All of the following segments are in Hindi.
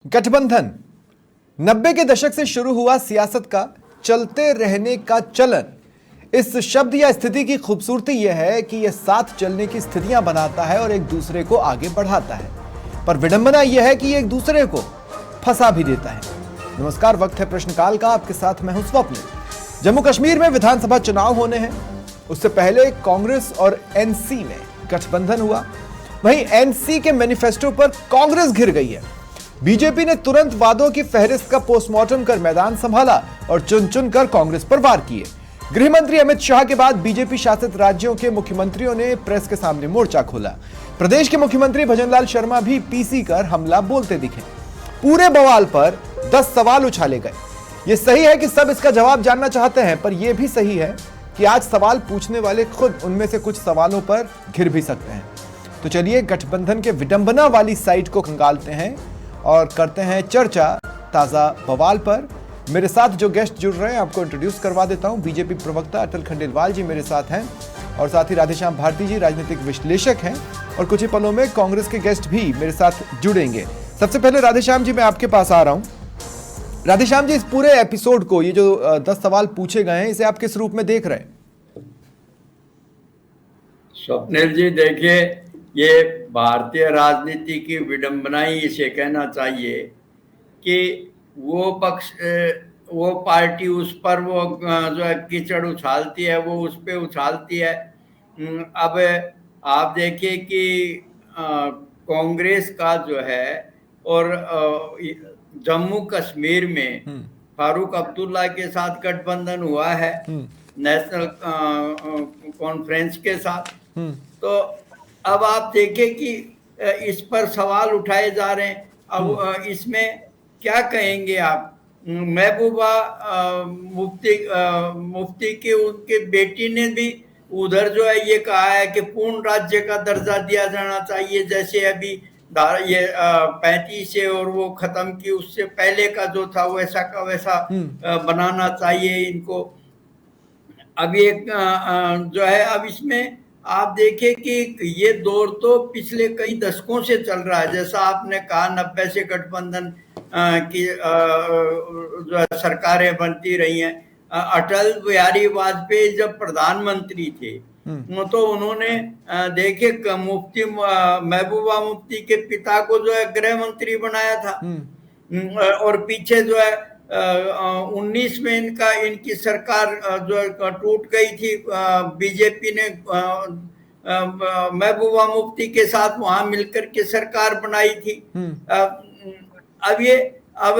गठबंधन 90 के दशक से शुरू हुआ सियासत का चलते रहने का चलन। इस शब्द या स्थिति की खूबसूरती यह है कि यह साथ चलने की स्थितियां बनाता है और एक दूसरे को आगे बढ़ाता है, पर विडंबना यह है कि यह एक दूसरे को फंसा भी देता है। नमस्कार, वक्त है प्रश्नकाल का। आपके साथ मैं हूं स्वप्न। जम्मू कश्मीर में विधानसभा चुनाव होने हैं, उससे पहले कांग्रेस और एनसी में गठबंधन हुआ। वहीं एनसी के मैनिफेस्टो पर कांग्रेस घिर गई है। बीजेपी ने तुरंत वादों की फहरिस्त का पोस्टमार्टम कर मैदान संभाला और चुन चुन कर कांग्रेस पर वार किए। गृह मंत्री अमित शाह के बाद बीजेपी शासित राज्यों के मुख्यमंत्रियों ने प्रेस के सामने मोर्चा खोला। प्रदेश के मुख्यमंत्री भजनलाल शर्मा भी पीसी कर हमला बोलते दिखे। पूरे बवाल पर 10 सवाल उछाले गए। यह सही है कि सब इसका जवाब जानना चाहते हैं, पर यह भी सही है कि आज सवाल पूछने वाले खुद उनमें से कुछ सवालों पर घिर भी सकते हैं। तो चलिए गठबंधन के विडंबना वाली साइड को खंगालते हैं और करते हैं चर्चा ताजा बवाल पर। मेरे साथ जो गेस्ट जुड़ रहे हैं आपको इंट्रोड्यूस करवा देता हूं। बीजेपी प्रवक्ता अटल खंडेलवाल जी मेरे साथ हैं और साथ ही राधेश्याम भारती जी राजनीतिक विश्लेषक हैं, और कुछ ही पलों में कांग्रेस के गेस्ट भी मेरे साथ जुड़ेंगे। सबसे पहले राधेश्याम जी, मैं आपके पास आ रहा हूं। राधेश्याम जी, इस पूरे एपिसोड को, ये जो 10 सवाल पूछे गए हैं, इसे आप किस रूप में देख रहे हैं? स्वप्निल जी, देखिए, ये भारतीय राजनीति की विडंबना ही इसे कहना चाहिए कि वो पक्ष, वो पार्टी उस पर वो जो है कीचड़ उछालती है, वो उस पे उछालती है। अब आप देखिए कि कांग्रेस का जो है और जम्मू कश्मीर में फारूक अब्दुल्ला के साथ गठबंधन हुआ है नेशनल कॉन्फ्रेंस के साथ। तो अब आप देखें कि इस पर सवाल उठाए जा रहे हैं। अब इसमें क्या कहेंगे आप? महबूबा मुफ्ती की उनके बेटी ने भी उधर जो है ये कहा है कि पूर्ण राज्य का दर्जा दिया जाना चाहिए, जैसे अभी ये 35 से और वो खत्म की उससे पहले का जो था वैसा का वैसा बनाना चाहिए इनको। अब ये जो है, अब इसमें आप देखें कि ये दौर तो पिछले कई दशकों से चल रहा है। जैसा आपने कहा, 90 से गठबंधन की जो है सरकारें बनती रही हैं। अटल बिहारी वाजपेयी जब प्रधानमंत्री थे तो उन्होंने देखे मुफ्ती महबूबा मुफ्ती के पिता को जो है गृह मंत्री बनाया था, और पीछे जो है 19 में इनकी सरकार जो है टूट गई थी। बीजेपी ने महबूबा मुफ्ती के साथ वहां मिलकर के सरकार बनाई थी। अब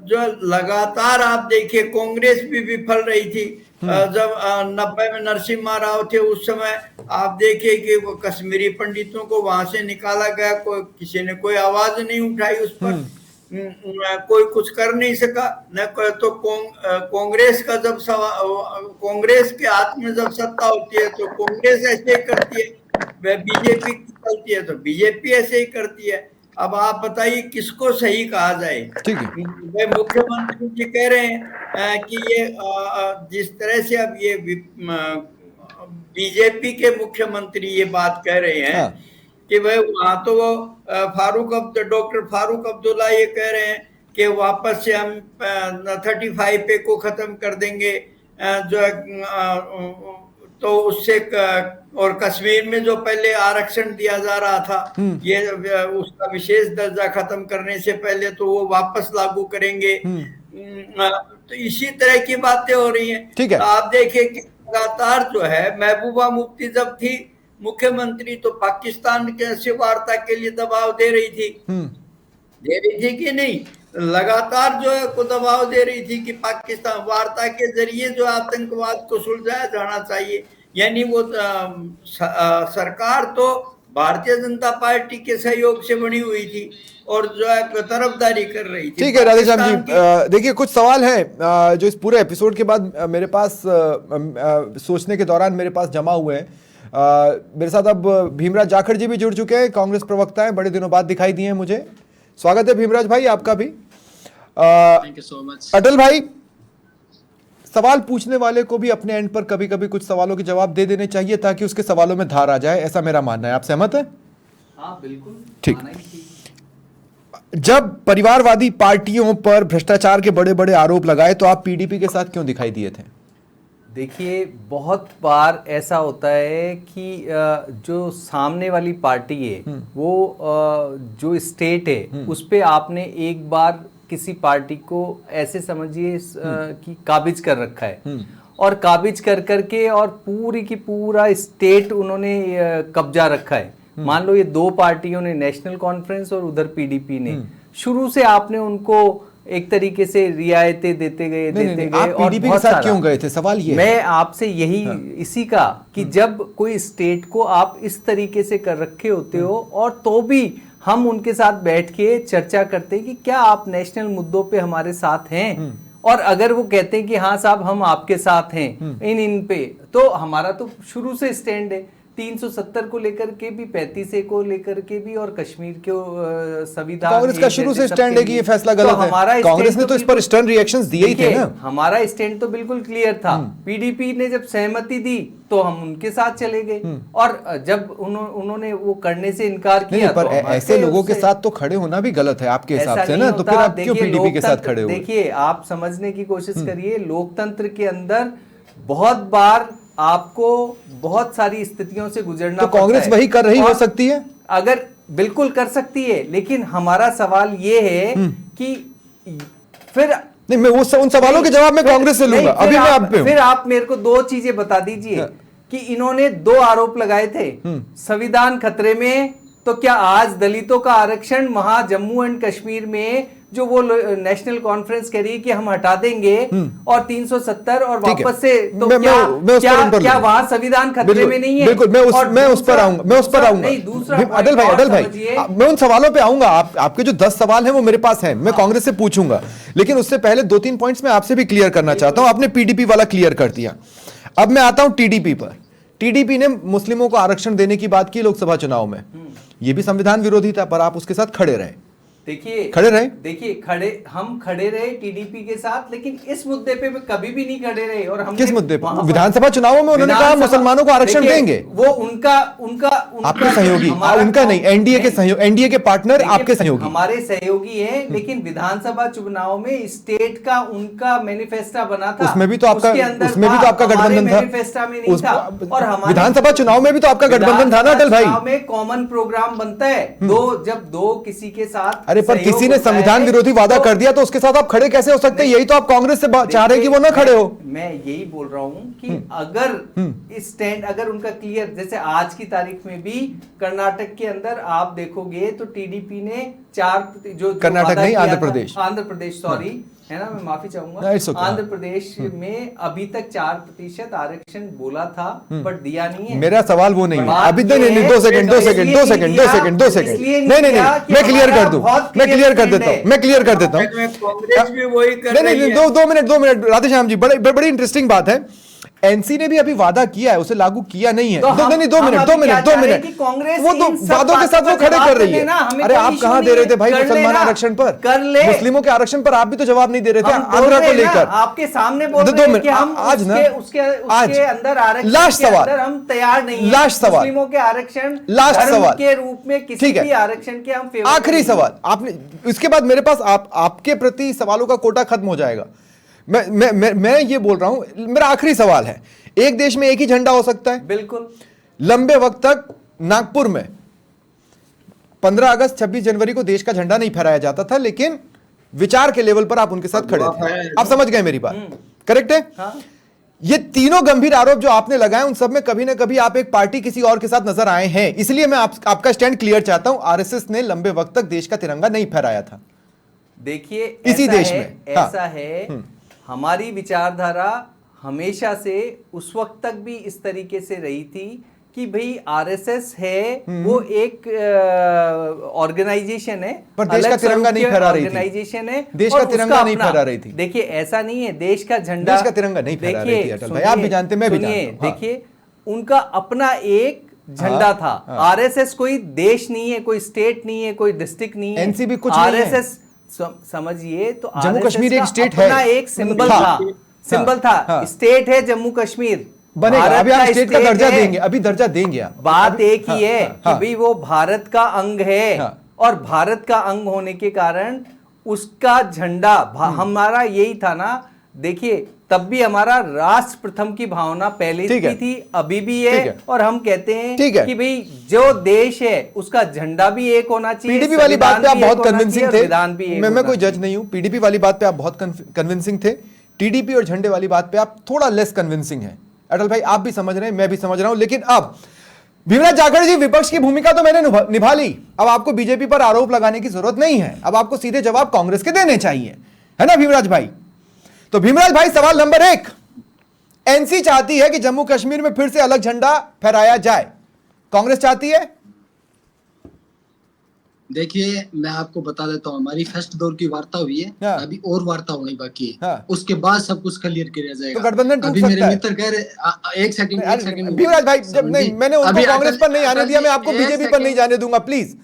जो लगातार आप देखिए कांग्रेस भी विफल रही थी। जब 90 में नरसिम्हा राव थे उस समय आप देखिए कि वो कश्मीरी पंडितों को वहां से निकाला गया, किसी ने कोई आवाज नहीं उठाई उस पर, कोई कुछ कर नहीं सका। न तो कांग्रेस का जब कांग्रेस के हाथ में जब सत्ता होती है तो कांग्रेस ऐसे ही करती है, वह बीजेपी चलती है तो बीजेपी ऐसे ही करती है। अब आप बताइए किसको सही कहा जाए? वह मुख्यमंत्री जी कह रहे हैं कि ये जिस तरह से अब ये बीजेपी के मुख्यमंत्री ये बात कह रहे हैं कि वह वहां तो वो डॉक्टर फारूक अब्दुल्ला ये कह रहे हैं कि वापस से हम 35 पे को खत्म कर देंगे जो है, तो उससे और कश्मीर में जो पहले आरक्षण दिया जा रहा था ये उसका विशेष दर्जा खत्म करने से पहले तो वो वापस लागू करेंगे। तो इसी तरह की बातें हो रही हैं। ठीक है। तो आप देखिए कि लगातार जो है महबूबा मुफ्ती जब थी मुख्यमंत्री तो पाकिस्तान के से वार्ता के लिए दबाव दे रही थी कि नहीं? लगातार जो है को दबाव दे रही थी कि पाकिस्तान वार्ता के जरिए जो आतंकवाद को सुलझाया जाना चाहिए। यानी वो सरकार तो भारतीय जनता पार्टी के सहयोग से बनी हुई थी और जो है तरफदारी कर रही थी। ठीक है राधेश्याम जी, देखिए कुछ सवाल है जो इस पूरे एपिसोड के बाद मेरे पास सोचने के दौरान मेरे पास जमा हुए हैं। मेरे साथ अब भीमराज जाखड़ जी भी जुड़ चुके हैं, कांग्रेस प्रवक्ता हैं, बड़े दिनों बाद दिखाई दिए हैं मुझे। स्वागत है भीमराज भाई आपका भी। Thank you so much. Atal भाई, सवाल पूछने वाले को भी अपने एंड पर कभी कभी कुछ सवालों के जवाब दे देने चाहिए ताकि उसके सवालों में धार आ जाए, ऐसा मेरा मानना है। आप सहमत है? हाँ बिल्कुल। ठीक। जब परिवारवादी पार्टियों पर भ्रष्टाचार के बड़े बड़े आरोप लगाए तो आप पीडीपी के साथ क्यों दिखाई दिए थे? देखिए, बहुत बार ऐसा होता है कि जो सामने वाली पार्टी है वो जो स्टेट है उस पे आपने एक बार किसी पार्टी को ऐसे समझिए कि काबिज कर रखा है और काबिज कर करके और पूरी की पूरा स्टेट उन्होंने कब्जा रखा है। मान लो ये दो पार्टियों ने, नेशनल कॉन्फ्रेंस और उधर पीडीपी ने, शुरू से आपने उनको एक तरीके से रियायतें देते गए आप पीडीपी के साथ क्यों गए थे? सवाल ये मैं आपसे यही इसी का कि जब कोई स्टेट को आप इस तरीके से कर रखे होते हो और तो भी हम उनके साथ बैठ के चर्चा करते हैं कि क्या आप नेशनल मुद्दों पे हमारे साथ हैं, और अगर वो कहते हैं कि हाँ साहब हम आपके साथ हैं इन पे, तो हमारा तो शुरू से स्टैंड है 370 को लेकर के भी, 35A को लेकर के भी, और कश्मीर के संविधान। कांग्रेस का शुरू से स्टैंड है कि ये फैसला गलत है। कांग्रेस ने तो इस पर स्टर्न रिएक्शंस दिए ही थे ना। हमारा स्टैंड तो बिल्कुल क्लियर था। पीडीपी ने जब सहमति दी तो हम उनके साथ चले गए, और जब उन्होंने वो करने से इनकार किया पर ऐसे लोगों के साथ तो खड़े होना भी गलत है आपके हिसाब से ना, तो फिर आप क्यों पीडीपी के साथ खड़े हुए? देखिए, आप समझने की कोशिश करिए, लोकतंत्र के अंदर बहुत बार आपको बहुत सारी स्थितियों से गुजरना तो कांग्रेस वही कर रही हो सकती है, अगर बिल्कुल कर सकती है, लेकिन हमारा सवाल ये है कि फिर नहीं, मैं उन सवालों के जवाब मैं कांग्रेस से लूंगा। अभी मैं आप पे फिर आप मेरे को दो चीजें बता दीजिए कि इन्होंने दो आरोप लगाए थे, संविधान खतरे में, तो क्या आज दलितों का आरक्षण वहां जम्मू एंड कश्मीर में जो वो नेशनल कॉन्फ्रेंस कह रही है कि हम हटा देंगे और 370 और वापस से, तो क्या वहां संविधान खतरे में नहीं है? बिल्कुल, मैं उस पर आऊंगा। नहीं, दूसरा अटल भाई, मैं उन सवालों पे आऊंगा। आपके जो 10 सवाल हैं वो मेरे पास हैं, मैं कांग्रेस से पूछूंगा, लेकिन उससे पहले 2-3 पॉइंट्स मैं आपसे भी क्लियर करना चाहता हूं। आपने पीडीपी वाला क्लियर कर दिया, अब मैं आता हूं टीडीपी पर। टीडीपी ने मुस्लिमों को आरक्षण देने की बात की लोकसभा चुनाव में, ये भी संविधान विरोधी था, पर आप उसके साथ खड़े रहे। हम खड़े रहे टीडीपी के साथ, लेकिन इस मुद्दे पे कभी भी नहीं खड़े रहे। और हम किस मुद्दे पे? विधानसभा चुनावों में उन्होंने कहा मुसलमानों को आरक्षण देंगे। वो उनका आपके सहयोगी, उनका नहीं, एनडीए के सहयोगी, एनडीए के पार्टनर आपके सहयोगी, हमारे सहयोगी हैं, लेकिन विधानसभा चुनाव में स्टेट का उनका मैनिफेस्टो बना था, उसमें भी तो आपका गठबंधन था। मैनिफेस्टो में नहीं था, और विधानसभा चुनाव में भी तो आपका गठबंधन था ना अटल भाई। में कॉमन प्रोग्राम बनता है, जब दो किसी के साथ, अरे पर किसी ने संविधान विरोधी वादा कर दिया तो उसके साथ आप खड़े कैसे हो सकते हैं? यही तो आप कांग्रेस से चाह रहे हैं कि वो ना खड़े हो। मैं यही बोल रहा हूं कि अगर स्टैंड अगर उनका क्लियर, जैसे आज की तारीख में भी कर्नाटक के अंदर आप देखोगे तो टीडीपी ने 4 जो कर्नाटक नहीं, आंध्र प्रदेश सॉरी है ना, मैं माफी चाहूंगा, आंध्र प्रदेश में अभी तक 4% आरक्षण बोला था, बट दिया नहीं है। मेरा सवाल वो नहीं है अभी। नहीं, 2 सेकंड, नहीं, मैं क्लियर कर दूं, मैं क्लियर कर देता हूं। नहीं, 2 मिनट राधेश्याम जी, बड़ी इंटरेस्टिंग बात है। एनसी ने भी अभी वादा किया है, उसे लागू किया नहीं है। 2 मिनट वो तो वादों के साथ वो खड़े कर रही है। अरे आप कहां दे रहे थे भाई मुसलमान आरक्षण पर, मुस्लिमों के आरक्षण पर आप भी तो जवाब नहीं दे रहे थे आंध्रा को लेकर। आपके सामने बोल रहे हैं कि हम आज उसके अंदर आरक्षण लास्ट सवाल, हम तैयार नहीं, लास्ट सवाल, मुस्लिमों के आरक्षण लास्ट सवाल के रूप में किसी भी आरक्षण के हम फेवर। आखिरी सवाल आपने, इसके बाद मेरे पास आपके प्रति सवालों का कोटा खत्म हो जाएगा। मैं ये बोल रहा हूं, मेरा आखिरी सवाल है, एक देश में एक ही झंडा हो सकता है? बिल्कुल। लंबे वक्त तक नागपुर में 15 अगस्त 26 जनवरी को देश का झंडा नहीं फहराया जाता था, लेकिन विचार के लेवल पर आप उनके साथ खड़े थे। आप समझ गए मेरी बात, करेक्ट है? हाँ। ये तीनों गंभीर आरोप जो आपने लगाए, उन सब में कभी ना कभी आप एक पार्टी किसी और के साथ नजर आए हैं, इसलिए मैं आपका स्टैंड क्लियर चाहता हूं। आरएसएस ने लंबे वक्त तक देश का तिरंगा नहीं फहराया था। देखिए, इसी देश में ऐसा है, हमारी विचारधारा हमेशा से उस वक्त तक भी इस तरीके से रही थी कि भाई आरएसएस है वो एक ऑर्गेनाइजेशन है, पर देश का तिरंगा नहीं फहरा रही थी। ऑर्गेनाइजेशन है, देश का तिरंगा नहीं फहरा रही थी। देखिए, ऐसा नहीं है, देश का झंडा, देश का तिरंगा नहीं फहरा रही थी अटल भाई, आप भी जानते, मैं भी जानता हूं। देखिए, उनका अपना एक झंडा था। आरएसएस कोई देश नहीं है, कोई स्टेट नहीं है, कोई डिस्ट्रिक्ट नहीं है। एनसीबी कुछ नहीं है। आरएसएस समझिए तो जम्मू कश्मीर एक स्टेट है, एक सिंबल था, स्टेट है जम्मू कश्मीर, बनेगा। अभी आप स्टेट का दर्जा देंगे, अभी दर्जा देंगे आप। बात एक ही है कि भाई वो भारत का अंग है, और भारत का अंग होने के कारण उसका झंडा हमारा यही था ना। देखिए तब भी हमारा राष्ट्र प्रथम की भावना पहले ठीक की है। थी, अभी भी ठीक है है। और हम कहते हैं ठीक है। कि भाई जो देश है उसका झंडा भी एक होना चाहिए, पीडीपी वाली बात पे आप संविधान भी बहुत एक होना कन्विंसिंग चाहिए और थे। विधान भी एक मैं होना कोई जज चाहिए। नहीं हूं। पीडीपी वाली बात पे आप बहुत कन्विंसिंग थे। टीडीपी और झंडे वाली बात पे आप थोड़ा लेस कन्विंसिंग हैं। अटल भाई आप भी समझ रहे हैं, मैं भी समझ रहा हूं, लेकिन अब भीमराज जाखड़ जी, विपक्ष की भूमिका तो मैंने निभा ली, अब आपको बीजेपी पर आरोप लगाने की जरूरत नहीं है, अब आपको सीधे जवाब कांग्रेस के देने चाहिए, है ना भीमराज भाई? तो भीमराज भाई सवाल नंबर 1, एनसी चाहती है कि जम्मू कश्मीर में फिर से अलग झंडा फहराया जाए, कांग्रेस चाहती है? देखिए मैं आपको बता देता हूँ, हमारी फर्स्ट दौर की वार्ता हुई है, हाँ। अभी और वार्ता होनी बाकी है। हाँ। उसके बाद सब कुछ क्लियर किया जाएगा। तो गठबंधन टूट अभी सकता मेरे है। मित्र कह रहे एक सेकंड भीमराज भाई, जब नहीं, मैंने उनको कांग्रेस पर नहीं आने दिया, मैं आपको बीजेपी पर नहीं जाने दूंगा, प्लीज।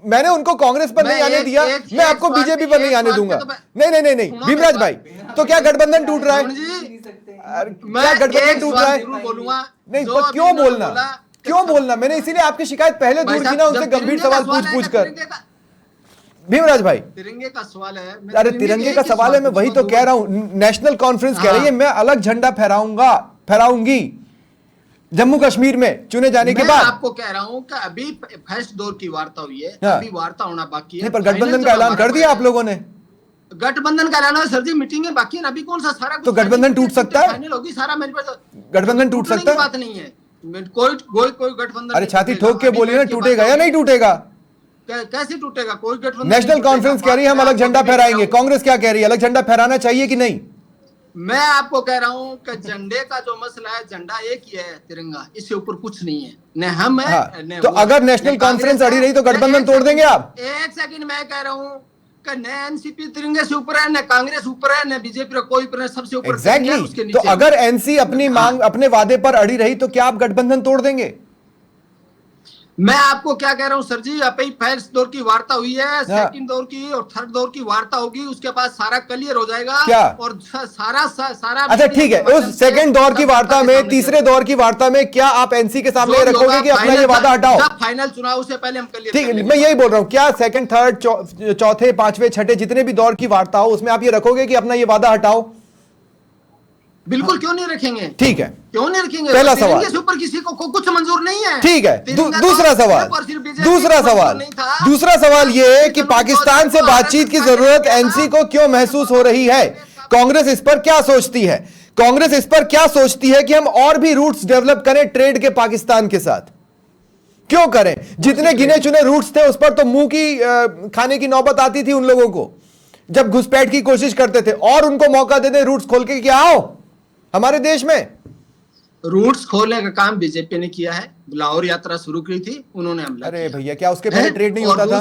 मैंने उनको कांग्रेस पर नहीं आने दिया, मैं आपको बीजेपी पर नहीं आने दूंगा। नहीं नहीं नहीं नहीं भीमराज भाई, तो क्या गठबंधन टूट रहा है? क्या गठबंधन टूट रहा है? नहीं, पर क्यों बोलना, क्यों बोलना? मैंने इसीलिए आपकी शिकायत पहले दूर की ना, उनसे गंभीर सवाल पूछ कर। भीमराज भाई, तिरंगे का सवाल है। अरे तिरंगे का सवाल है, मैं वही तो कह रहा हूं। नेशनल कॉन्फ्रेंस कह रही है मैं अलग झंडा फहराऊंगी जम्मू कश्मीर में चुने जाने के मैं बाद। आपको कह रहा हूं कि अभी फर्स्ट दौर की वार्ता हुई है, हाँ। अभी वार्ता होना बाकी है। नहीं, पर गठबंधन का ऐलान कर दिया आप लोगों ने। गठबंधन का ऐलान है सर जी, मीटिंग बाकी है, अभी कौन सा सारा तो गठबंधन टूट सकता है? फाइनल होगी सारा, मेरे पास गठबंधन टूट टूटने सकता की है? बात नहीं है, कोई गठबंधन। अरे छाती ठोक के बोलिए ना, टूटेगा या नहीं टूटेगा? कैसे टूटेगा? कोई गठबंधन। नेशनल कॉन्फ्रेंस कह रही है हम अलग झंडा फहराएंगे, कांग्रेस क्या कह रही है, अलग झंडा फहराना चाहिए कि नहीं? मैं आपको कह रहा हूं कि झंडे का जो मसला है, झंडा एक ही है, तिरंगा, इससे ऊपर कुछ नहीं है, न हम है हाँ, न तो वो। अगर नेशनल न कांग्रेस कॉन्फ्रेंस अड़ी है, रही तो गठबंधन एक तोड़ सेकंड, देंगे आप? एक सेकंड, मैं कह रहा हूं कि न एनसीपी तिरंगे से ऊपर है, न कांग्रेस ऊपर है, न बीजेपी कोई ऊपर है, सबसे ऊपर तिरंगा है, उसके एग्जैक्टली। तो नीचे। अगर एनसी अपनी मांग, अपने वादे पर अड़ी रही तो क्या आप गठबंधन तोड़ देंगे? मैं आपको क्या कह रहा हूं सर जी, अभी फर्स्ट दौर की वार्ता हुई है, सेकंड दौर की और थर्ड दौर की वार्ता होगी, उसके बाद सारा क्लियर हो जाएगा। क्या? और सारा अच्छा ठीक है, उस सेकंड दौर की वार्ता में, तीसरे दौर की वार्ता में क्या आप एनसी के सामने ये रखोगे कि अपना ये वादा हटाओ? फाइनल चुनाव से पहले हम क्लियर। ठीक है, मैं यही बोल रहा हूं, क्या सेकंड, थर्ड, चौथे, पांचवे, छठे जितने भी दौर की वार्ता हो उसमें आप ये रखोगे कि अपना ये वादा हटाओ? बिल्कुल, क्यों नहीं रखेंगे? ठीक है, क्यों नहीं रखेंगे? पहला सवाल। तिरंगे से ऊपर किसी को कुछ मंजूर नहीं है। ठीक है। तिरंगा दूसरा तो सवाल, सिर्फ और सिर्फ BJP दूसरा को सवाल, नहीं था। दूसरा सवाल ये है कि चलो, पाकिस्तान से तो बातचीत की जरूरत एनसी को क्यों महसूस हो रही है? कांग्रेस इस पर क्या सोचती है? कांग्रेस इस पर क्या सोचती है कि हम और भी रूट्स डेवलप करें ट्रेड के पाकिस्तान के साथ? क्यों करें? जितने गिने चुने रूट्स थे उस पर तो मुंह की खाने की नौबत आती थी उन लोगों को, जब घुसपैठ की कोशिश करते थे, और उनको मौका दे दे रूट्स खोल के कि आओ हमारे देश में। रूट्स खोलने का काम बीजेपी ने किया है, लाहौर यात्रा शुरू की थी, उन्होंने हमला अरे किया। भैया, क्या उसके पहले ट्रेड नहीं होता था?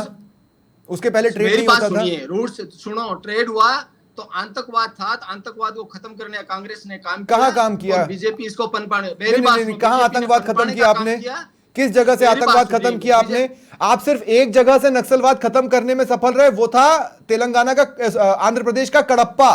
उसके पहले ट्रेड मेरी नहीं बात होता था? सुनिए, रूट्स सुनो, ट्रेड हुआ तो आतंकवाद था, तो आतंकवाद को खत्म करने का कांग्रेस ने काम किया। कहां काम किया? बीजेपी इसको पनपाने। नहीं, कहां आतंकवाद खत्म किया आपने? किस जगह से आतंकवाद खत्म किया आपने? आप सिर्फ एक जगह से नक्सलवाद खत्म करने में सफल रहे, वो था तेलंगाना का, आंध्र प्रदेश का कडप्पा।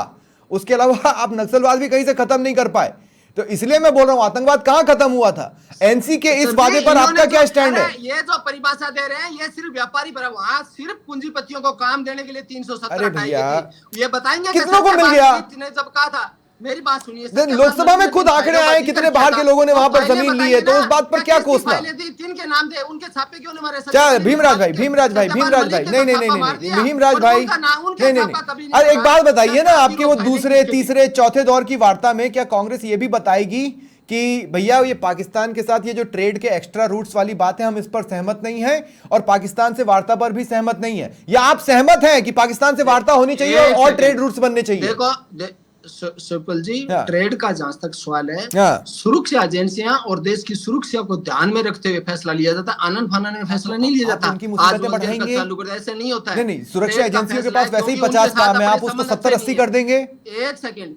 उसके अलावा आप नक्सलवाद भी कहीं से खत्म नहीं कर पाए। तो इसलिए मैं बोल रहा हूं, आतंकवाद कहां खत्म हुआ था? एनसी के इस वादे पर आपका क्या स्टैंड है? ये जो परिभाषा दे रहे हैं, ये सिर्फ व्यापारी पर, वहां सिर्फ पूंजीपतियों को काम देने के लिए 370 अरे भैया, ये बताएंगे कितनों को मिल गया? जब कहा था, मेरी बात सुनिए, लोकसभा में खुद आंकड़े आए कितने बाहर के लोगों ने वहां पर जमीन ली है, तो उस बात पर क्या कोसना? तीन के नाम थे, उनके छापे क्यों नहीं मारे? क्या भीमराज भाई, भीमराज भाई, भीमराज भाई, नहीं नहीं नहीं नहीं, भीमराज भाई, नहीं नहीं, अरे एक बात बताइए ना, आपके वो दूसरे, तीसरे, चौथे दौर की वार्ता में क्या कांग्रेस ये भी बताएगी कि भैया ये पाकिस्तान के साथ ये जो ट्रेड के एक्स्ट्रा रूट्स वाली बात है, हम इस पर सहमत नहीं हैं और पाकिस्तान से वार्ता पर भी सहमत नहीं है? या आप सहमत हैं कि पाकिस्तान से वार्ता होनी चाहिए और ट्रेड रूट्स बनने चाहिए? देखो सुपल जी, ट्रेड का जहां तक सवाल है, सुरक्षा एजेंसियां और देश की सुरक्षा को ध्यान में रखते हुए फैसला लिया जाता है, आनंद फानन में फैसला नहीं लिया जाता। उनकी मुसीबतें बढ़ाएंगे, चालू कर, ऐसे नहीं होता है। नहीं, सुरक्षा एजेंसियों के पास वैसे ही 50 काम है, आप उसको 70-80 कर देंगे। एक सेकंड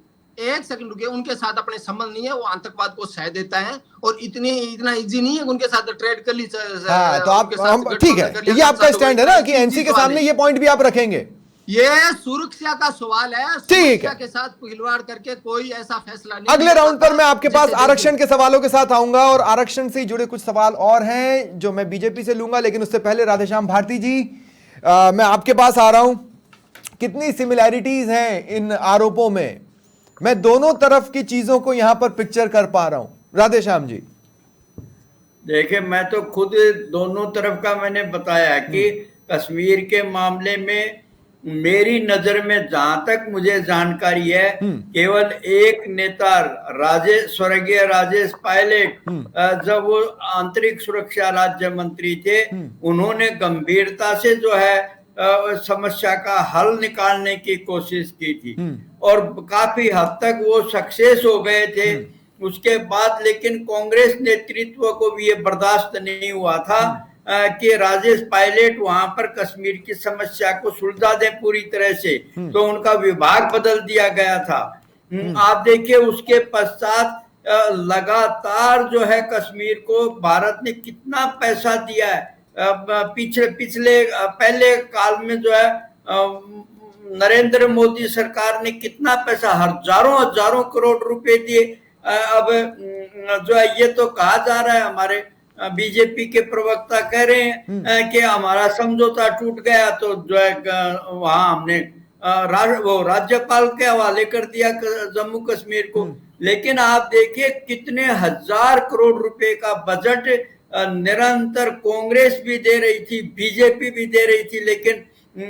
रुकिए, उनके साथ अपने संबंध नहीं है, वो आतंकवाद को सह देता है और इतना इजी नहीं है उनके साथ ट्रेड कर ली। तो आप ठीक है, ये आपका स्टैंड है ना कि एनसी के सामने ये पॉइंट भी आप रखेंगे? ये सुरक्षा का सवाल है, सुरक्षा के साथ खिलवाड़ करके कोई ऐसा फैसला नहीं। अगले राउंड पर मैं आपके पास आरक्षण के सवालों के साथ आऊंगा और आरक्षण से जुड़े कुछ सवाल और हैं जो मैं बीजेपी से लूंगा, लेकिन उससे पहले राधेश्याम भारती जी, मैं आपके पास आ रहा हूं, कितनी सिमिलैरिटीज हैं इन आरोपों में, मैं दोनों तरफ की चीजों को यहां पर पिक्चर कर पा रहा हूं। राधे श्याम जी। देखिए, मैं तो खुद दोनों तरफ का मैंने बताया कि कश्मीर के मामले में मेरी नजर में जहां तक मुझे जानकारी है, केवल एक नेता स्वर्गीय राजेश पायलट, जब वो आंतरिक सुरक्षा राज्य मंत्री थे, उन्होंने गंभीरता से जो है समस्या का हल निकालने की कोशिश की थी और काफी हद तक वो सक्सेस हो गए थे। उसके बाद लेकिन कांग्रेस नेतृत्व को भी ये बर्दाश्त नहीं हुआ था कि राजेश पायलट वहां पर कश्मीर की समस्या को सुलझा दें पूरी तरह से, तो उनका विभाग बदल दिया गया था। आप देखिए, उसके पश्चात लगातार जो है कश्मीर को भारत ने कितना पैसा दिया है। पहले काल में जो है नरेंद्र मोदी सरकार ने कितना पैसा, हजारों करोड़ रुपए दिए। अब जो है ये तो कहा जा रहा है, हमारे बीजेपी के प्रवक्ता कह रहे हैं कि हमारा समझौता टूट गया, तो जो है वहां हमने वो राज्यपाल के हवाले कर दिया जम्मू कश्मीर को। लेकिन आप देखिए कितने हजार करोड़ रुपए का बजट निरंतर कांग्रेस भी दे रही थी, बीजेपी भी दे रही थी, लेकिन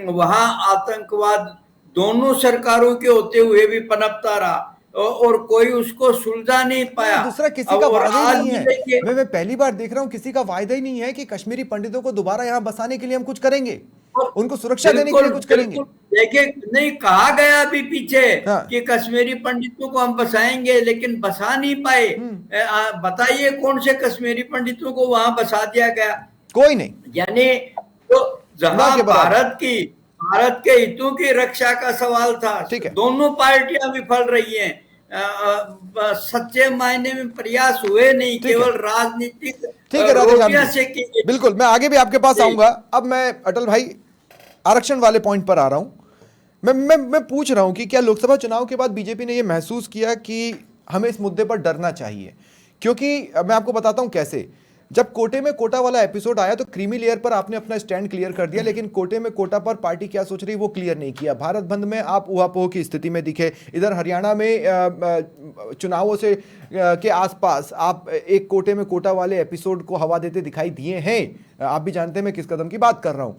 वहां आतंकवाद दोनों सरकारों के होते हुए भी पनपता रहा और कोई उसको सुलझा नहीं पाया। दूसरा किसी का वायदा ही नहीं है। मैं पहली बार देख रहा हूं, किसी का वायदा ही नहीं है कि कश्मीरी पंडितों को दोबारा यहां बसाने के लिए हम कुछ करेंगे, उनको सुरक्षा देने के लिए कुछ करेंगे। देखिए, नहीं कहा गया अभी पीछे कि कश्मीरी पंडितों को हम बसाएंगे, लेकिन बसा नहीं पाए। बताइए कौन से कश्मीरी पंडितों को वहां बसा दिया गया? कोई नहीं। यानी तो जहां भारत के हितों की रक्षा का सवाल था, दोनों पार्टियां विफल रही हैं। सच्चे मायने में प्रयास हुए नहीं, केवल राजनीतिक रोटियां से की। बिल्कुल, मैं आगे भी आपके पास आऊंगा। अब मैं अटल भाई आरक्षण वाले पॉइंट पर आ रहा हूं। मैं पूछ रहा हूं कि क्या लोकसभा चुनाव के बाद बीजेपी ने यह महसूस किया कि हमें इस मुद्दे पर डरना चाहिए? क्योंकि मैं आपको बताता हूं कैसे। जब कोटे में कोटा वाला एपिसोड आया तो क्रीमी लेयर पर आपने अपना स्टैंड क्लियर कर दिया, लेकिन कोटे में कोटा पर पार्टी क्या सोच रही है वो क्लियर नहीं किया। भारत बंद में आप उहापोह की स्थिति में दिखे। इधर हरियाणा में चुनावों से के आसपास आप एक कोटे में कोटा वाले एपिसोड को हवा देते दिखाई दिए हैं। आप भी जानते हैं मैं किस कदम की बात कर रहा हूं,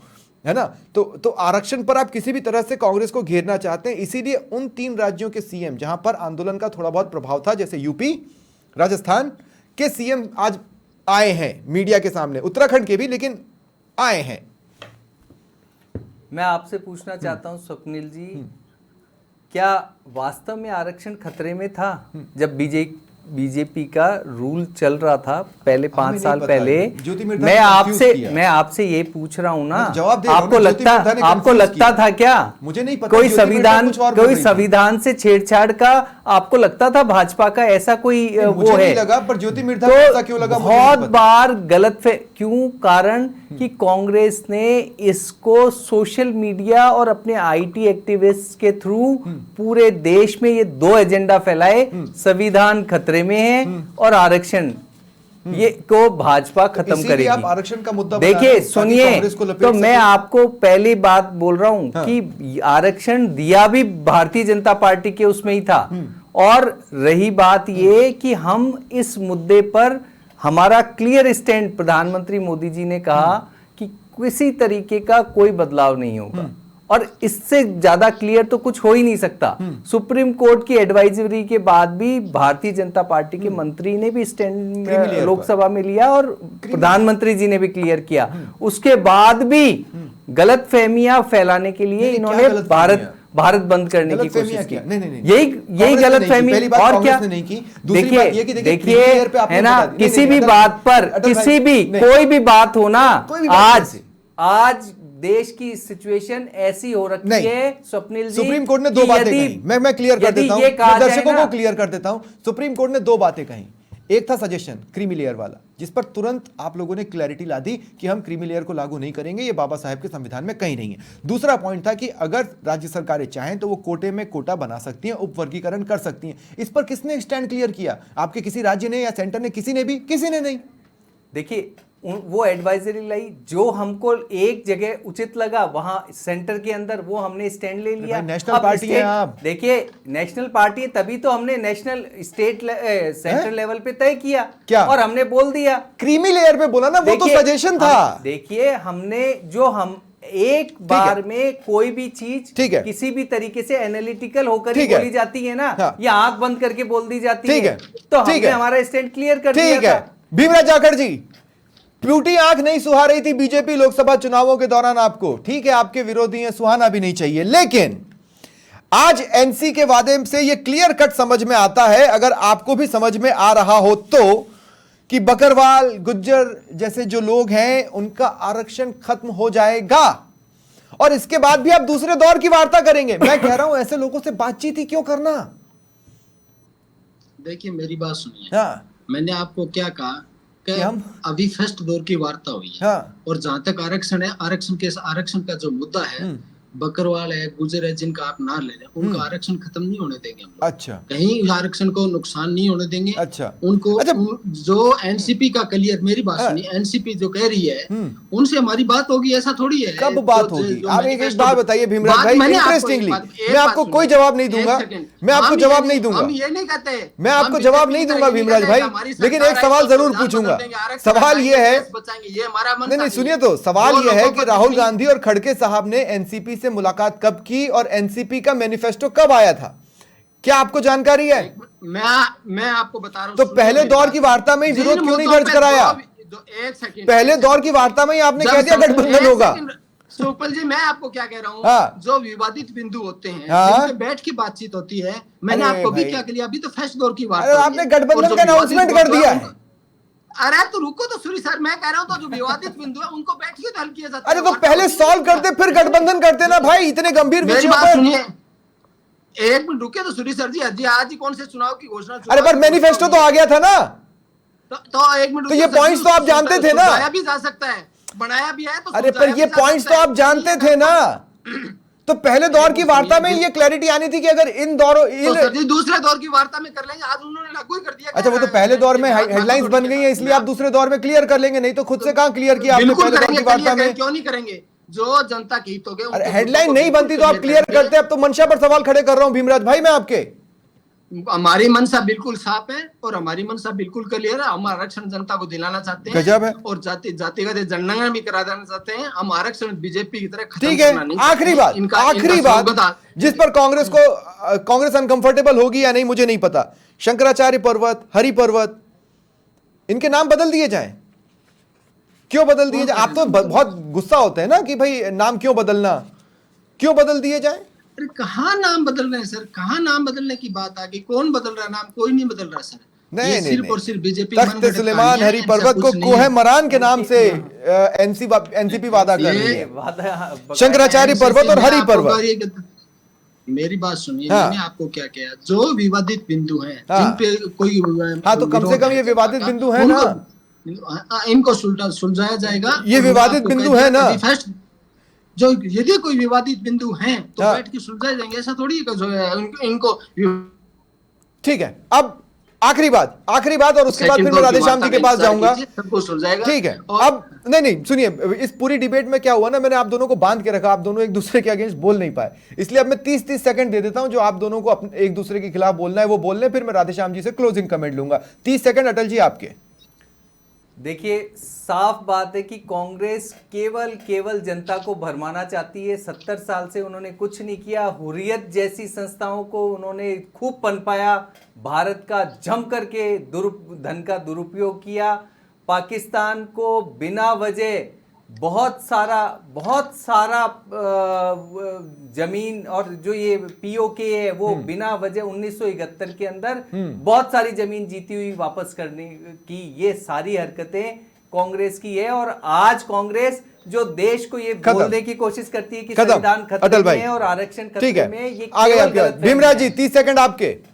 है ना। तो आरक्षण पर आप किसी भी तरह से कांग्रेस को घेरना चाहते हैं, इसीलिए उन 3 राज्यों के सीएम जहां पर आंदोलन का थोड़ा बहुत प्रभाव था, जैसे यूपी, राजस्थान के सीएम आज आए हैं मीडिया के सामने, उत्तराखंड के भी, लेकिन आए हैं। मैं आपसे पूछना चाहता हूं स्वप्निल जी, क्या वास्तव में आरक्षण खतरे में था जब बीजेपी का रूल चल रहा था पहले 5 साल पहले? मैं आपसे ये पूछ रहा हूं ना, आपको लगता था क्या मुझे नहीं पता कोई संविधान से छेड़छाड़ का आपको लगता था भाजपा का ऐसा कोई वो है? लगा, पर ज्योति मिर्धा क्यों लगा? बहुत बार गलत क्यों? कारण कि कांग्रेस ने इसको सोशल मीडिया और अपने आईटी एक्टिविस्ट के थ्रू पूरे देश में ये 2 एजेंडा फैलाए, संविधान खतरे में है और आरक्षण ये को भाजपा खत्म करेगी। आप आरक्षण का मुद्दा देखिए, सुनिए, तो मैं आपको पहली बात बोल रहा हूं कि आरक्षण दिया भी भारतीय जनता पार्टी के उसमें ही था। और रही बात ये कि हम इस मुद्दे पर हमारा क्लियर स्टैंड, प्रधानमंत्री मोदी जी ने कहा कि किसी तरीके का कोई बदलाव नहीं होगा और इससे ज्यादा क्लियर तो कुछ हो ही नहीं सकता। सुप्रीम कोर्ट की एडवाइजरी के बाद भी भारतीय जनता पार्टी के मंत्री ने भी स्टैंड लोकसभा में लिया और प्रधानमंत्री जी ने भी क्लियर किया। उसके बाद भी गलतफहमियां फैलाने के लिए इन्होंने भारत बंद करने की कोशिश की। यही गलतफहमी और क्या? देखिए है ना, किसी भी बात पर कोई भी बात हो ना, आज देश की सिचुएशन ऐसी हो रखी है स्वप्निल जी। सुप्रीम कोर्ट ने 2 बातें कही, मैं क्लियर कर देता हूं, दर्शकों को क्लियर कर देता हूं। सुप्रीम कोर्ट ने 2 बातें कही। एक था सजेशन क्रीमी लेयर वाला, जिस पर तुरंत आप लोगों ने क्लैरिटी ला दी कि हम क्रीमी लेयर को लागू नहीं करेंगे, ये बाबा साहेब के संविधान में कहीं नहीं है। दूसरा पॉइंट था कि अगर राज्य सरकारें चाहें तो वो कोटे में कोटा बना सकती हैं, उपवर्गीकरण कर सकती हैं। इस पर किसने स्टैंड क्लियर किया? आपके किसी राज्य ने या सेंटर ने? किसी ने नहीं। देखिए, वो एडवाइजरी लाई, जो हमको एक जगह उचित लगा वहां सेंटर के अंदर वो हमने स्टैंड ले लिया। नेशनल पार्टी है आप, देखिए नेशनल पार्टी है, तभी तो हमने नेशनल स्टेट सेंट्रल लेवल पे तय किया क्या? और हमने बोल दिया, क्रीमी लेयर पे बोला ना, वो तो सजेशन था। देखिए हमने जो हम एक बार में कोई भी चीज किसी भी तरीके से एनालिटिकल होकर ही बोली जाती है ना, या आंख बंद करके बोल दी जाती है, तो हमने हमारा स्टैंड क्लियर कर दिया था। भीमराज जाखड़ जी, प्यूटी आंख नहीं सुहा रही थी बीजेपी लोकसभा चुनावों के दौरान आपको, ठीक है आपके विरोधी हैं, सुहाना भी नहीं चाहिए, लेकिन आज एनसी के वादे से यह क्लियर कट समझ में आता है, अगर आपको भी समझ में आ रहा हो तो, कि बकरवाल गुज्जर जैसे जो लोग हैं उनका आरक्षण खत्म हो जाएगा और इसके बाद भी आप दूसरे दौर की वार्ता करेंगे। मैं कह रहा हूं ऐसे लोगों से बातचीत ही क्यों करना। देखिए मेरी बात सुनिए, मैंने आपको क्या कहा कि हम अभी फर्स्ट दौर की वार्ता हुई है, और जहां तक आरक्षण है, आरक्षण का जो मुद्दा है, बकरवाल है, गुजर है, जिनका आप नाम ले रहे हैं, उनका आरक्षण खत्म नहीं होने देंगे हम। अच्छा, कहीं आरक्षण को नुकसान नहीं होने देंगे। अच्छा, उनको जो एनसीपी का क्लियर, मेरी बात सुनिए, एनसीपी जो कह रही है उनसे हमारी बात होगी, ऐसा थोड़ी है। कब बात होगी? आप एक बात बताइए भीमराज भाई, इंटरेस्टिंगली, मैं आपको कोई जवाब नहीं दूंगा, मैं आपको जवाब नहीं दूंगा, हम ये नहीं कहते, मैं आपको जवाब नहीं दूंगा भीमराज भाई, लेकिन एक सवाल जरूर पूछूंगा। सवाल ये है, नहीं सुनिए तो, सवाल ये है कि राहुल गांधी और खड़गे साहब ने एनसीपी से मुलाकात कब की और एनसीपी का मैनिफेस्टो कब आया था, क्या आपको जानकारी है? मैं आपको बता रहा हूं, तो पहले दौर की वार्ता में ही विरोध क्यों नहीं दर्ज कराया? पहले दौर की वार्ता में ही आपने कह दिया गठबंधन होगा। सुपल जी, मैं आपको क्या कह रहा हूँ, जो विवादित बिंदु होते हैं, जिनपे बैठ की बातचीत होती है, मैंने आपको भी क्या किया, अभी तो फर्स्ट दौर की वार्ता, आपने गठबंधन का अनाउंसमेंट कर दिया है। अरे तो रुको तो सूरी सर, मैं कह रहा हूँ तो जो विवादित बिंदु है उनको बैठिए तो हल किया जाता है। अरे तो पहले सॉल्व करते फिर गठबंधन करते ना भाई, इतने गंभीर विषयों पर। सुनिए एक मिनट रुके तो सूरी सर जी, आज ही कौन से चुनाव की घोषणा? अरे पर मैनिफेस्टो तो आ गया था ना, तो एक मिनट, तो ये पॉइंट्स तो आप जानते थे ना, बनाया भी जा सकता है, बनाया भी है तो। अरे पर ये पॉइंट्स तो आप जानते थे ना, तो पहले दौर की वार्ता में ये क्लैरिटी आनी थी कि अगर इन दौरों दूसरे दौर की वार्ता में कर लेंगे, आज उन्होंने लागू ही कर दिया। अच्छा, वो तो पहले दौर में हेडलाइंस बन गई है, इसलिए आप दूसरे दौर में क्लियर कर लेंगे, नहीं तो खुद से कहां क्लियर किया आपने पहले दौर की वार्ता में? क्यों नहीं करेंगे? जो जनता के हित हो गए, हेडलाइन नहीं बनती तो आप क्लियर करते। अब तो मंशा पर सवाल खड़े कर रहा हूं भीमराज भाई मैं आपके। हमारी मंशा बिल्कुल साफ है और हमारी मंशा बिल्कुल क्लियर है। हम आरक्षण जनता को दिलाना चाहते हैं, गजब है, और जातिगत जनगणना भी करा देना चाहते हैं। हम आरक्षण बीजेपी की तरह खत्म ठीक है। आखिरी बात जिस पर कांग्रेस अनकंफर्टेबल होगी या नहीं मुझे नहीं पता, शंकराचार्य पर्वत, हरि पर्वत, इनके नाम बदल दिए जाएं। क्यों बदल दिए जाए? आप तो बहुत गुस्सा होते हैं ना कि भाई नाम क्यों बदलना, क्यों बदल दिए जाए? कहाँ नाम बदल रहे हैं सर, कहाँ नाम बदलने की बात आ गई? कौन बदल रहा है नाम? कोई नहीं बदल रहा सर। नहीं, सिर्फ और सिर्फ बीजेपी तख्त सुलेमान हरि पर्वत को कोहे मरान के नाम से एनसीपी वादा कर रही है। शंकराचार्य पर्वत और हरि पर्वत। मेरी बात सुनिए, मैंने आपको क्या किया, जो विवादित बिंदु हैं, जिन पे कोई तो कम से कम ये विवादित बिंदु है ना, इनको सुलझाया जाएगा। ये विवादित बिंदु है ना, जो यदि कोई विवादित बिंदु हैं तो बैठ के सुलझाए जाएंगे, ऐसा थोड़ी है जो है इनको। ठीक है, अब आखिरी बात और उसके बाद फिर मैं राधेश्याम जी के पास जाऊंगा, सबको सुलझाएगा। ठीक है, अब नहीं सुनिए, इस पूरी डिबेट में क्या हुआ ना, मैंने आप दोनों को बांध के रखा, आप दोनों एक दूसरे के अगेंस्ट बोल नहीं पाए, इसलिए अब मैं 30-30 सेकंड दे देता हूं, जो आप दोनों को एक दूसरे के खिलाफ बोलना है वो बोल लें, फिर मैं राधेश्याम जी से क्लोजिंग कमेंट लूंगा। 30 सेकंड अटल जी आपके। देखिए, साफ बात है कि कांग्रेस केवल जनता को भरमाना चाहती है। 70 साल से उन्होंने कुछ नहीं किया। हुर्रियत जैसी संस्थाओं को उन्होंने खूब पनपाया, भारत का जम करके धन का दुरुपयोग किया, पाकिस्तान को बिना वजह बहुत सारा जमीन, और जो ये पीओके है वो बिना वजह 1971 के अंदर बहुत सारी जमीन जीती हुई वापस करने की, ये सारी हरकतें कांग्रेस की है। और आज कांग्रेस जो देश को ये बोलने की कोशिश करती है कि संविधान खतरे में है और आरक्षण खतरे में है, ये आगे भीमराज जी 30 सेकंड आपके।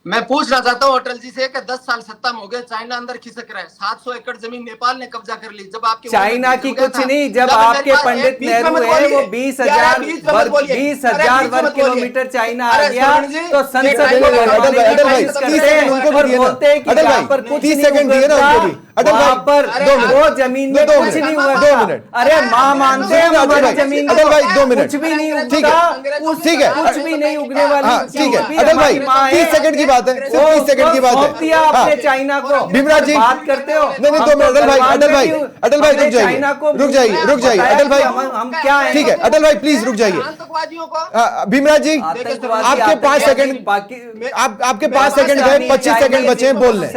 मैं पूछना चाहता हूँ अटल जी से कि 10 साल सत्ता में हो गए, चाइना अंदर खिसक रहा है। 700 एकड़ जमीन नेपाल ने कब्जा कर ली। जब आपके चाइना की कुछ नहीं, जब आपके पंडित नेहरू है वो 20,000 वर्ग किलोमीटर चाइना आ गया तो संसद को बोलते हैं कि यहाँ पर कुछ नहीं होगा। अटल भाई, वहाँ पर 2 मिनट, वो जमीन में 2 कुछ मिनट, नहीं हुआ 2 मिनट। अरे माँ मानते हैं अटल हमारी भाई, जमीन में अटल भाई, 2 मिनट। कुछ भी नहीं ठीक है, उगता, ठीक है, कुछ भी नहीं उगने वाली हाँ ठीक है, चीज़ भी अटल भाई हमारी माँ है। 30 सेकंड की बात है, सिर्फ 30 सेकंड की बात सौंप दिया है। आपने हाँ, चाइना को, भीमराज जी, बात करते हो। नहीं नहीं, 2 मिनट, अटल भाई, अटल भाई, अटल भाई रुक जाइए, रुक जाइए, रुक जाइए, अटल भाई, हम क्या है? ठीक है, अटल भाई प्लीज रुक जाइए। आतंकवादियों को भीमराज जी, आतंकवादी, आपके 5 आतंकवादी, सेकंड, बाकी आपके 5 सेकंड गए, 25 सेकंड बचे हैं, बोल लें।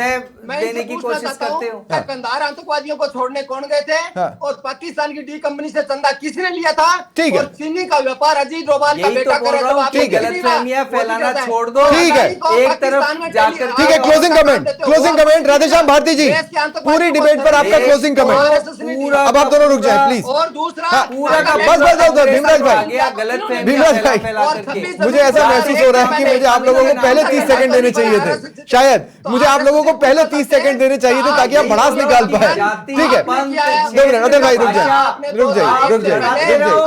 मैं देने इनसे की पूछना कोशिश चाहता हूं, करते हो। क्या कंधार आतंकवादियों को छोड़ने कौन गए थे? हाँ। और पाकिस्तान की डी कंपनी से चंदा किसने लिया था? ठीक है। और चीनी का व्यापार अजीत डोभाल का यही तो बेटा बोल करे रहा तो हूँ आप कि ठीक है। गलतफहमियां फैलाना छोड़ दो। ठीक है। एक तरफ जाकर ठीक है, closing comment, closing comment, Radheshyam Bharati ji, पूरी डिबेट पर आपका क्लोजिंग कमेंट। पूरा अब आप दोनों रुक जाए प्लीज। और दूसरा हाँ, पूरा का बस बस बस, भीमराज भाई, भीमराज भाई, मुझे ऐसा महसूस हो रहा है कि मुझे आप लोगों को पहले 30 सेकंड देने चाहिए थे, शायद मुझे आप लोगों को पहले 30 सेकंड देने चाहिए थे ताकि आप भड़ास निकाल पाए। ठीक है, 2 मिनट, अटल भाई रुक जाइए, रुक जाइए, रुक जाइए,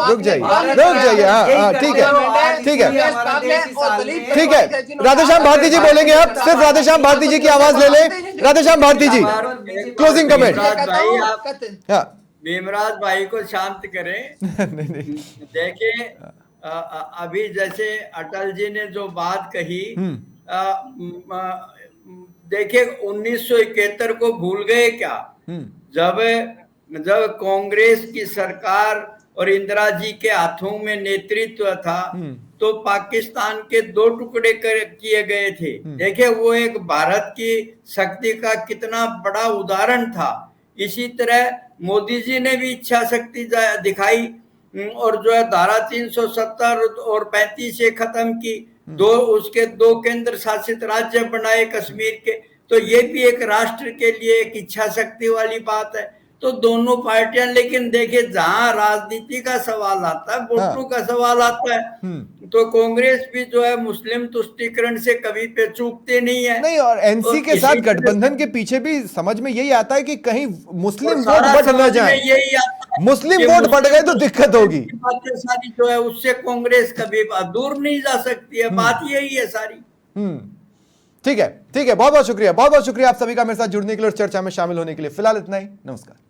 रुक जाइए, रुक जाइए, हाँ ठीक है, ठीक है, ठीक है, राधेश्याम भारती जी बोलेंगे, अब सिर्फ राधेश्याम भारती जी की आवाज ले लें। राधेश्याम भारती जी, क्लोजिंग कमेंट। भीमराज भाई, आप हाँ भीमराज भाई को शांत करें। नहीं नहीं, देखिए, अभी जैसे अटल जी ने जो बात कही, देखिए 1971 को भूल गए क्या? जब जब कांग्रेस की सरकार और इंदिरा जी के हाथों में नेतृत्व था, तो पाकिस्तान के 2 टुकड़े किए गए थे। देखिए वो एक भारत की शक्ति का कितना बड़ा उदाहरण था। इसी तरह मोदी जी ने भी इच्छा शक्ति दिखाई और जो है धारा 370 और 35 से खत्म की, उसके 2 केंद्र शासित राज्य बनाए कश्मीर के। तो ये भी एक राष्ट्र के लिए एक इच्छा शक्ति वाली बात है। तो दोनों पार्टियां, लेकिन देखिए जहां राजनीति का सवाल आता है, वोटों का सवाल आता है, तो कांग्रेस भी जो है मुस्लिम तुष्टीकरण से कभी पे चूकते नहीं है। नहीं, और एनसी के साथ गठबंधन के पीछे भी समझ में यही आता है कि कहीं मुस्लिम वोट बट न जाए। यही आता है, मुस्लिम वोट बढ़ गए तो दिक्कत होगी। बातें सारी जो है उससे कांग्रेस कभी दूर नहीं जा सकती है। बात यही है सारी। ठीक है, ठीक है, बहुत बहुत शुक्रिया, बहुत बहुत शुक्रिया आप सभी का मेरे साथ जुड़ने के लिए और चर्चा में शामिल होने के लिए। फिलहाल इतना ही, नमस्कार।